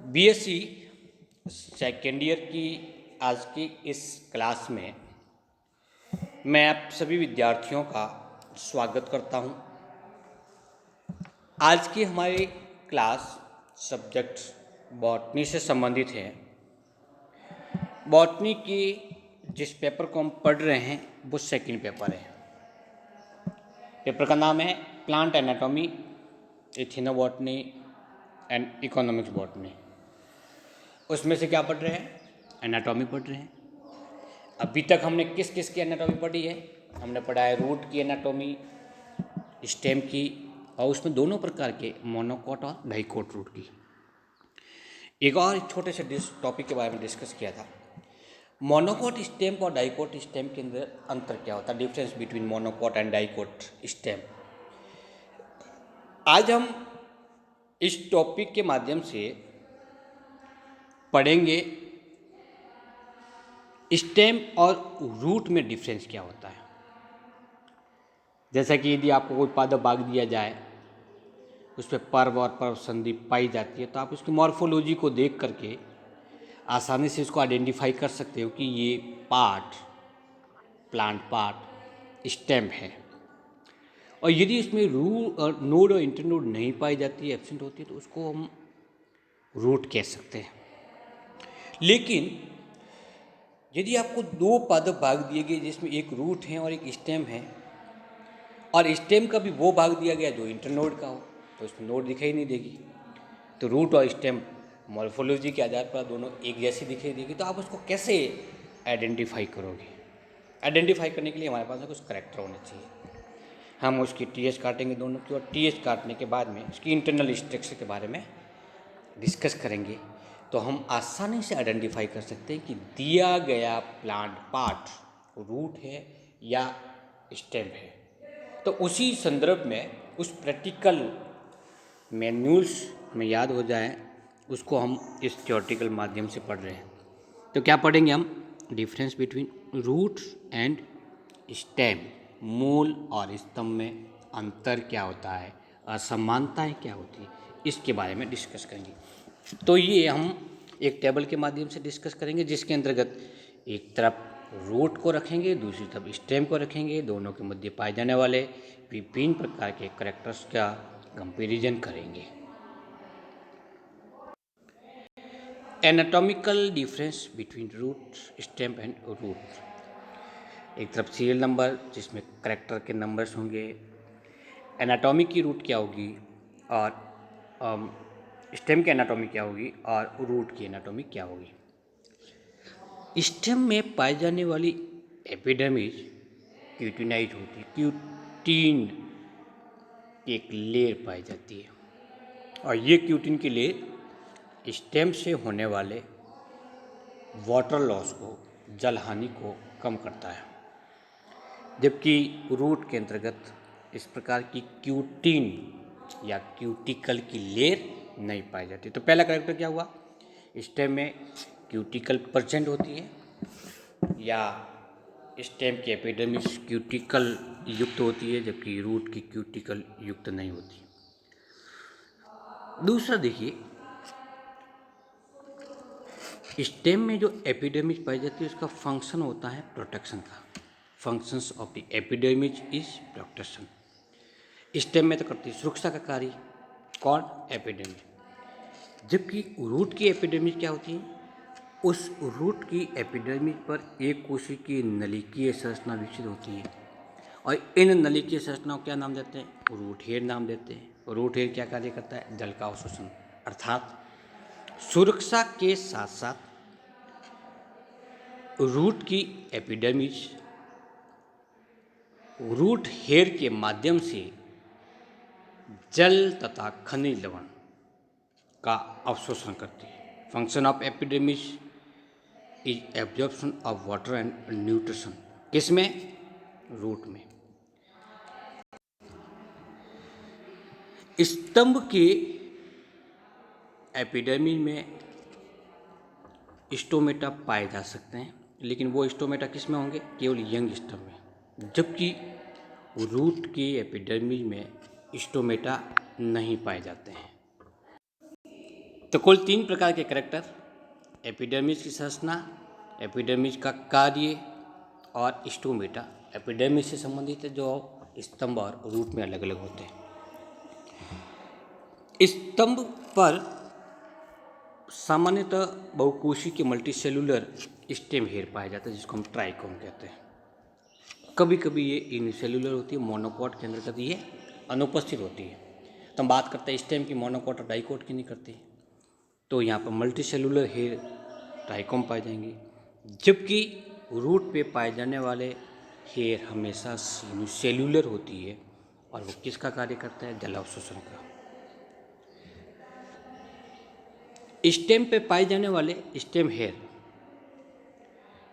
BSc second year की आज की इस क्लास में मैं आप सभी विद्यार्थियों का स्वागत करता हूं। आज की हमारी क्लास सब्जेक्ट बॉटनी से संबंधित है। बॉटनी की जिस पेपर को हम पढ़ रहे हैं वो सेकंड पेपर है। पेपर का नाम है plant anatomy, ethnobotany and economics botany. उसमें से क्या पढ़ रहे हैं? एनाटॉमी पढ़ रहे हैं। अभी तक हमने किस किस की एनाटॉमी पढ़ी है? हमने पढ़ा है रूट की एनाटॉमी, स्टेम की, और उसमें दोनों प्रकार के मोनोकोट और डाइकोट रूट की। एक और छोटे से टॉपिक के बारे में डिस्कस किया था। मोनोकोट स्टेम और डाइकोट स्टेम के अंदर अंतर क्या होता है, difference between monocot and dicot stem. आज हम इस टॉपिक के माध्यम से पढ़ेंगे स्टेम और रूट में डिफरेंस क्या होता है। जैसा कि यदि आपको कोई पादप भाग दिया जाए, उस पर पर्व और पर्व संधि पाई जाती है, तो आप उसकी मॉर्फोलॉजी को देख करके आसानी से इसको आइडेंटिफाई कर सकते हो कि ये पार्ट प्लांट पार्ट स्टेम है। और यदि इसमें नोड और इंटरनोड नहीं पाई जाती है, एब्सेंट होती है, तो उसको हम रूट कह सकते हैं। लेकिन यदि आपको दो पादप भाग दिए गए जिसमें एक रूट है और एक स्टेम है, और स्टेम का भी वो भाग दिया गया जो इंटरनोड का हो, तो इसमें नोड दिखाई नहीं देगी। तो रूट और स्टेम मॉर्फोलॉजी के आधार पर दोनों एक जैसी दिखाई देगी। तो आप उसको कैसे आइडेंटिफाई करोगे? आइडेंटिफाई करने के लिए हमारे पास कुछ करैक्टर होने चाहिए। हम उसकी टीएच काटेंगे दोनों की, और टीएच काटने के बाद में उसकी इंटरनल स्ट्रक्चर के बारे में डिस्कस करेंगे। तो हम आसानी से आइडेंटिफाई कर सकते हैं कि दिया गया प्लांट पार्ट रूट है या स्टेम है। तो उसी संदर्भ में उस प्रैक्टिकल मैन्यूल्स में याद हो जाए, उसको हम इस थ्योरेटिकल माध्यम से पढ़ रहे हैं। तो क्या पढ़ेंगे हम? Difference between root and stem, मूल और स्तंभ में अंतर क्या होता है, असमानताएं क्या होती है, इसके बारे में डिस्कस करेंगे। तो ये हम एक टेबल के माध्यम से डिस्कस करेंगे, जिसके अंतर्गत एक तरफ रूट को रखेंगे, दूसरी तरफ स्टेम को रखेंगे। दोनों के मध्य पाए जाने वाले विभिन्न प्रकार के करैक्टर्स का कंपैरिजन करेंगे। Anatomical difference between root, stem and root. एक तरफ सीरियल नंबर जिसमें करैक्टर के नंबर्स होंगे, एनाटॉमी की रूट क्या होगी, और स्टेम की एनाटॉमी क्या होगी, और रूट की एनाटॉमी क्या होगी। स्टेम में पाई जाने वाली एपिडर्मिस क्यूटिनाइज होती है। क्यूटीन की एक लेयर पाई जाती है, और ये क्यूटिन की लेयर स्टेम से होने वाले वाटर लॉस को, जल हानि को कम करता है। जबकि रूट के अंतर्गत इस प्रकार की क्यूटीन या क्यूटिकल की लेयर नहीं पाई जाती। तो पहला करैक्टर क्या हुआ? स्टेम में क्यूटिकल प्रेजेंट होती है, या स्टेम की एपिडर्मिस क्यूटिकल युक्त होती है, जबकि रूट की क्यूटिकल युक्त नहीं होती। दूसरा देखिए, स्टेम में जो एपिडर्मिस पाई जाती है उसका फंक्शन होता है प्रोटेक्शन का। Functions of the epidermis is protection. Stem में तो करती है सुरक्षा का कार्य, कौन? एपिडर्मिस। जबकि रूट की एपिडर्मिस क्या होती है? उस रूट की एपिडर्मिस पर एक कोशिकीय नलिकीय संरचना विकसित होती है, और इन नलिकीय संरचनाओं को क्या नाम देते हैं? रूट हेयर नाम देते हैं। रूट हेयर क्या कार्य करता है? जल का अवशोषण, अर्थात सुरक्षा के साथ साथ रूट की एपिडर्मिस रूट हेयर के माध्यम से जल तथा खनिज लवण का अवशोषण करती है। Function of epidermis is absorption of water and nutrition. किसमें? रूट में। स्तंभ के एपिडर्मिस में स्टोमेटा पाए जा सकते हैं, लेकिन वो स्टोमेटा किस में होंगे? केवल यंग स्तंभ में। जबकि रूट की एपिडर्मिस में स्टोमेटा नहीं पाए जाते हैं। तो कुल 3 प्रकार के कैरेक्टर, एपिडर्मिस की संरचना, एपिडर्मिस का कार्य और स्टोमेटा एपिडर्मिस से संबंधित है, जो स्तंभ और रूट में अलग अलग होते हैं। स्तंभ पर सामान्यतः बहुकोशी के मल्टीसेलुलर स्टेम हेयर पाया जाता है, जिसको हम ट्राइकोम कहते हैं। कभी कभी ये यूनिसेलुलर होती है, मोनोकॉट के अंतर्गत ये अनुपस्थित होती है। तो हम बात करते हैं स्टेम की, मोनोकॉट और डाइकोट की नहीं करते। तो यहाँ पर मल्टीसेलुलर हेयर ट्राइकोम पाए जाएंगे, जबकि रूट पे पाए जाने वाले हेयर हमेशा यूनिसेलुलर होती है, और वो किसका कार्य करता है? जल अवशोषण का। स्टेम पे पाए जाने वाले स्टेम हेयर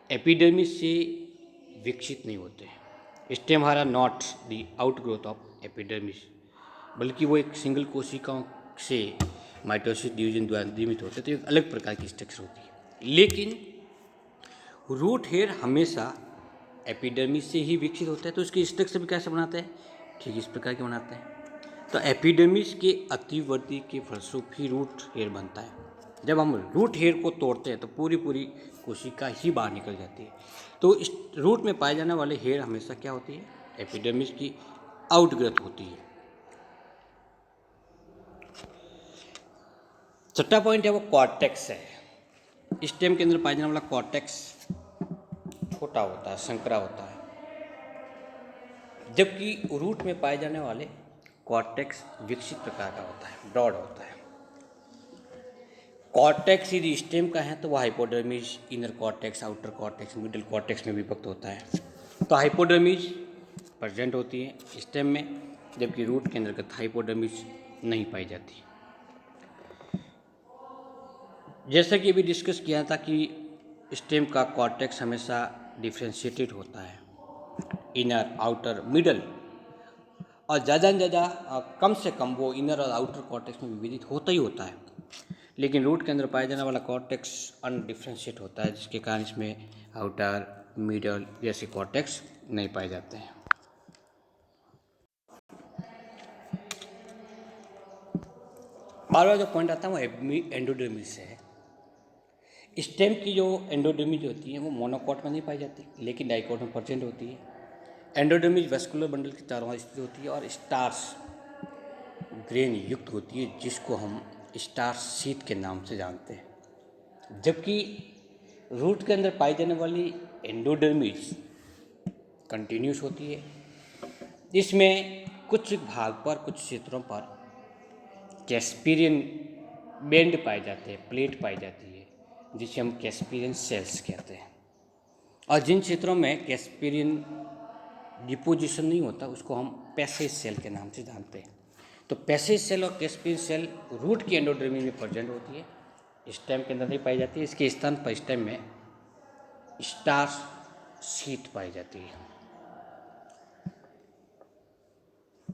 एपिडर्मिस से विकसित नहीं होते हैं। स्टेम हमारा not the outgrowth of epidermis, बल्कि वो एक सिंगल कोशिकाओं से माइटोसिस डिवीजन द्वारा निर्मित होते हैं, तो एक अलग प्रकार की स्ट्रक्चर होती है। लेकिन रूट हेयर हमेशा एपिडर्मिस से ही विकसित होता है। तो इसकी स्ट्रक्चर भी कैसे बनाते हैं? ठीक इस प्रकार के बनाते हैं। तो एपिडर्मिस के अतिवृद्धि के फलस्वरूप ही रूट हेयर बनता है। जब हम रूट हेयर को तोड़ते हैं तो पूरी कोशिका ही बाहर निकल जाती है। तो इस रूट में पाए जाने वाले हेयर हमेशा क्या होती है? एपिडर्मिस की आउटग्रोथ होती है। छठा पॉइंट है वो कॉर्टेक्स है। स्टेम के अंदर पाए जाने वाला कॉर्टेक्स छोटा होता है, संकरा होता है, जबकि रूट में पाए जाने वाले कॉर्टेक्स विकसित प्रकार का होता है, ब्रॉड होता है। कॉर्टेक्स यदि स्टेम का है तो वह hypodermis, inner cortex, outer cortex, middle cortex में विभक्त होता है। तो हाइपोडर्मिस प्रेजेंट होती है स्टेम में, जबकि रूट के अंतर्गत हाइपोडर्मिस नहीं पाई जाती। जैसा कि अभी डिस्कस किया था कि स्टेम का कॉर्टेक्स हमेशा डिफ्रेंशिएटेड होता है, इनर, आउटर, मिडल, और ज़्यादा से ज़्यादा कम से कम वो इनर और आउटर कॉर्टेक्स में विभाजित होता ही होता है। लेकिन रूट के अंदर पाया जाने वाला कॉर्टेक्स अनडिफ्रेंशिएट होता है, जिसके कारण इसमें आउटर, मिडल जैसे कॉर्टेक्स नहीं पाए जाते हैं। बार जो पॉइंट आता है वो एंडोडर्मिस है। स्टेम की जो एंडोडर्मिस होती है वो मोनोकॉट में नहीं पाई जाती, लेकिन डाइकोट में प्रेजेंट होती है। एंडोडर्मिस वेस्कुलर बंडल के चारों ओर स्थित होती है और स्टार्च ग्रेन युक्त होती है, जिसको हम स्टार्च शीट के नाम से जानते हैं। जबकि रूट के अंदर पाई जाने वाली एंडोडर्मिस कंटिन्यूस होती है। इसमें कुछ भाग पर, कुछ क्षेत्रों पर कैस्पीरियन बेंड पाए जाते हैं, प्लेट पाई जाती है, जिसे हम कैस्पीरियन सेल्स कहते हैं। और जिन क्षेत्रों में कैस्पीरियन डिपोजिशन नहीं होता उसको हम पैसेज सेल के नाम से जानते हैं। तो पैसेज सेल और कैस्पीरियन सेल रूट की एंडोडर्मिस में प्रेजेंट होती है, स्टेम के अंदर नहीं पाई जाती है। इसके स्थान पर स्टेम में स्टार्च शीट पाई जाती है।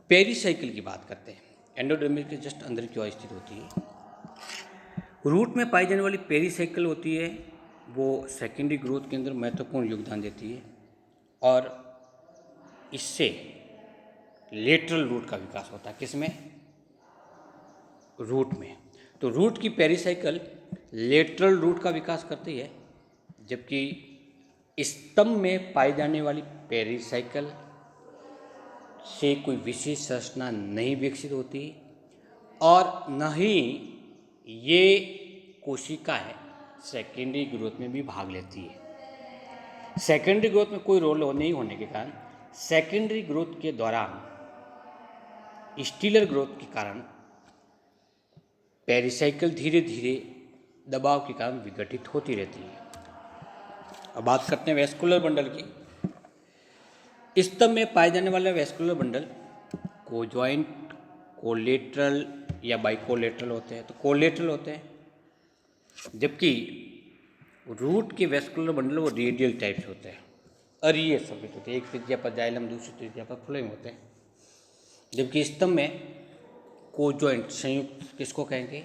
पेरीसाइकिल की बात करते हैं, एंडोडर्मिस के जस्ट अंदर की ओर स्थित होती है। रूट में पाई जाने वाली पेरीसाइकिल होती है, वो सेकेंडरी ग्रोथ के अंदर महत्वपूर्ण योगदान देती है, और इससे लेटरल रूट का विकास होता है। किसमें? रूट में। तो रूट की पेरीसाइकिल लेटरल रूट का विकास करती है, जबकि स्तंभ में पाई जाने वाली पेरीसाइकिल से कोई विशेष संरचना नहीं विकसित होती, और न ही ये कोशिकाएं सेकेंडरी ग्रोथ में भी भाग लेती है। सेकेंडरी ग्रोथ में कोई रोल नहीं होने के कारण सेकेंडरी ग्रोथ के दौरान स्टीलर ग्रोथ के कारण पेरीसाइकिल धीरे धीरे दबाव के कारण विघटित होती रहती है। अब बात करते हैं वेस्कुलर बंडल की। स्तंभ में पाए जाने वाले वेस्कुलर बंडल कोजॉइंट, कोलेटरल या बाइकोलेटरल होते हैं। तो कोलेटरल होते हैं, जबकि रूट के वेस्कुलर बंडल वो रेडियल टाइप्स होते हैं, अरीय सफेद होते हैं। एक त्रिज्या पर जाइलम, दूसरी त्रिज्या पर फ्लोएम होते हैं। जबकि स्तंभ में कोजॉइंट, संयुक्त किसको कहेंगे?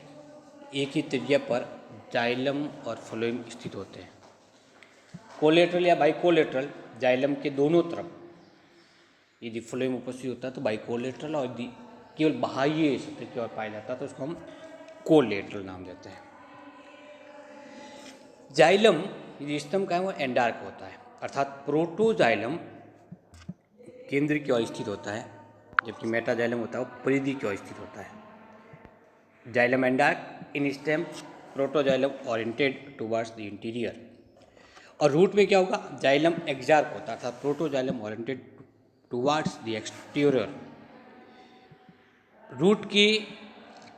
एक ही त्रिज्या पर जाइलम और फ्लोएम स्थित होते हैं। कोलेटरल या बाइकोलेटरल, जाइलम के दोनों तरफ यदि फ्लोएम उपस्थित होता है तो बाइकोलेटरल, और यदि केवल बाह्य सतह की ओर पाया जाता है तो उसको हम कोलेटरल नाम देते हैं। जाइलम यदि स्तंभ का है वो एंडार्क होता है, अर्थात प्रोटोजाइलम केंद्र की ओर स्थित होता है, जबकि मेटाजाइलम होता है वो परिधि की ओर स्थित होता है। Xylem endarch in stem, protoxylem oriented towards the interior. और रूट में क्या होगा, जाइलम एक्जार्क होता है, अर्थात protoxylem oriented towards the exterior. Root की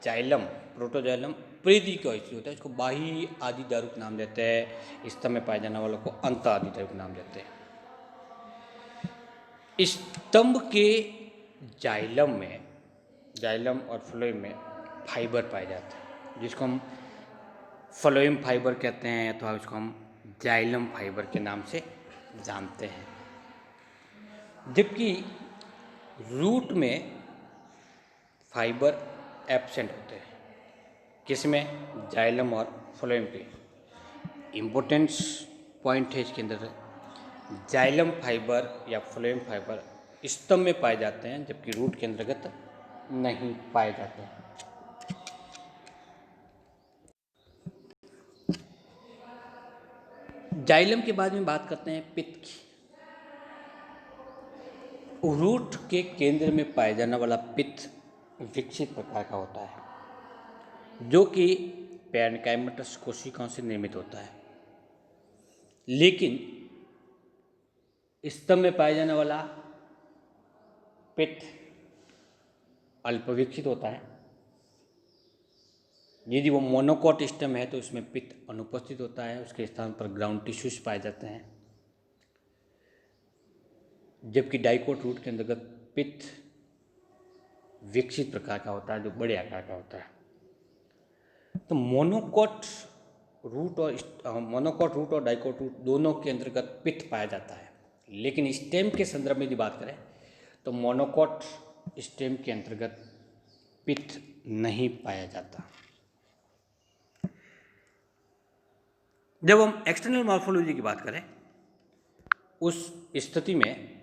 जाइलम प्रोटोजाइलम परिधि की ओर स्थित होता है, इसको बाह्य आदि दारुक नाम देते हैं। स्तंभ में पाए जाने वालों को अंत आदि दारुक नाम देते हैं। स्तंभ के जाइलम में, जाइलम और फ्लोएम में फाइबर पाए जाते हैं, जिसको हम फ्लोएम फाइबर कहते हैं, अथवा उसको हम जाइलम फाइबर के नाम से जानते हैं। जबकि रूट में फाइबर एब्सेंट होते हैं, किसमें, जाइलम और फ्लोएम के। इम्पोर्टेंस पॉइंट है इसके अंदर, जाइलम फाइबर या फ्लोएम फाइबर स्तंभ में पाए जाते हैं, जबकि रूट के अंतर्गत नहीं पाए जाते हैं। जाइलम के बाद में बात करते हैं पित्त की। रूट के केंद्र में पाए जाने वाला पित्त विकसित प्रकार का होता है, जो कि पैरेन्काइमेटस कोशिकाओं से निर्मित होता है। लेकिन स्तंभ में पाए जाने वाला पित्त अल्पविकसित होता है। यदि वो मोनोकॉट स्टेम है तो उसमें पित्त अनुपस्थित होता है, उसके स्थान पर ग्राउंड टिश्यूज पाए जाते हैं। जबकि डाइकोट रूट के अंतर्गत पित्त विकसित प्रकार का होता है, जो बड़े आकार का होता है। तो मोनोकॉट रूट और डाइकोट रूट दोनों के अंतर्गत पित्त पाया जाता है। लेकिन स्टेम के संदर्भ में यदि बात करें तो मोनोकॉट स्टेम के अंतर्गत पित्त नहीं पाया जाता। जब हम एक्सटर्नल मॉर्फोलॉजी की बात करें, उस स्थिति में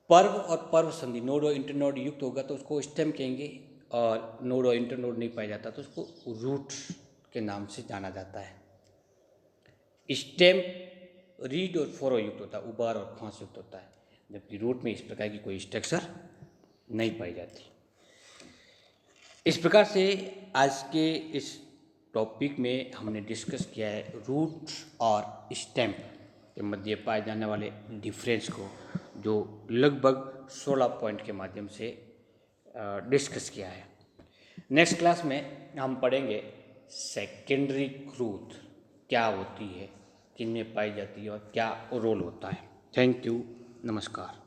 पर्व और पर्व संधि, नोड और इंटरनोड युक्त होगा तो उसको स्टेम कहेंगे, और नोड और इंटरनोड नहीं पाया जाता तो उसको रूट के नाम से जाना जाता है। स्टेम रीड और फोरो युक्त होता है, उबार और फांस युक्त होता है, जबकि रूट में इस प्रकार की कोई स्ट्रक्चर नहीं पाई जाती। इस प्रकार से आज के इस टॉपिक में हमने डिस्कस किया है रूट और स्टेम के मध्य पाए जाने वाले डिफरेंस को, जो लगभग 16 पॉइंट के माध्यम से डिस्कस किया है। नेक्स्ट क्लास में हम पढ़ेंगे सेकेंडरी ग्रोथ क्या होती है, किन में पाई जाती है और क्या रोल होता है। थैंक यू, नमस्कार।